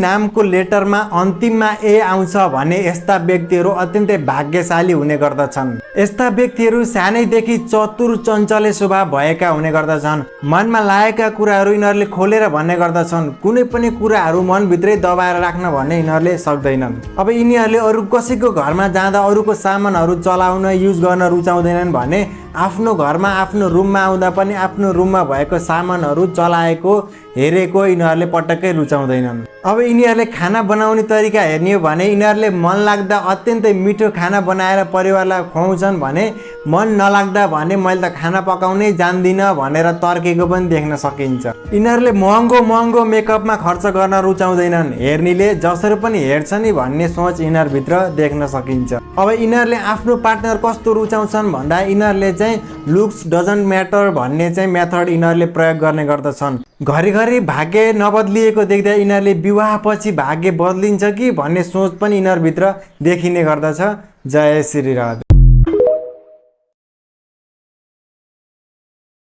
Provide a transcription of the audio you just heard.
नामको लेटरमा अन्तिममा ए आउँछ भने यस्ता व्यक्तिहरू अत्यन्तै भाग्यशाली हुने गर्दछन्। यस्ता व्यक्तिहरू सानैदेखि चतुर चञ्चले स्वभाव भएका हुने गर्दछन्। मनमा लागेका कुराहरू यिनीहरूले खोलेर भन्ने गर्दछन्। कुनै पनि कुराहरू मनभित्रै दबाएर राख्न भन्ने यिनीहरूले सक्दैनन्। अब यिनीहरूले अरू कसैको घरमा जाँदा अरूको सामानहरू चलाउन युज गर्न रुचाउँदैनन् भने आफ्नो घरमा आफ्नो रुममा आउँदा पनि आफ्नो रुममा भएको सामानहरू चलाएको हेरेको यिनीहरूले पटक्कै रुचाउँदैनन्। अब यिनीहरूले खाना बनाउने तरिका हेर्ने हो भने यिनीहरूले मन लाग्दा अत्यन्तै मिठो खाना बनाएर परिवारलाई खुवाउँछन् भने मन नलाग्दा भने मैले त खाना पकाउनै जान्दिनँ भनेर तर्केको पनि देख्न सकिन्छ। यिनीहरूले महँगो मेकअपमा खर्च गर्न रुचाउँदैनन्। हेर्नेले जसरी पनि हेर्छ नि भन्ने सोच यिनीहरूभित्र देख्न सकिन्छ। अब यिनीहरूले आफ्नो पार्टनर कस्तो रुचाउँछन् भन्दा यिनीहरूले चाहिँ लुक्स डजन्ट म्याटर भन्ने चाहिँ मेथड यिनीहरूले प्रयोग गर्ने गर्दछन्। घरिघरि भाग्य नबदलिएको देख्दा यिनीहरूले विवाहपछि भाग्य बदलिन्छ कि भन्ने सोच पनि यिनीहरूभित्र देखिने गर्दछ। जय श्री राधे।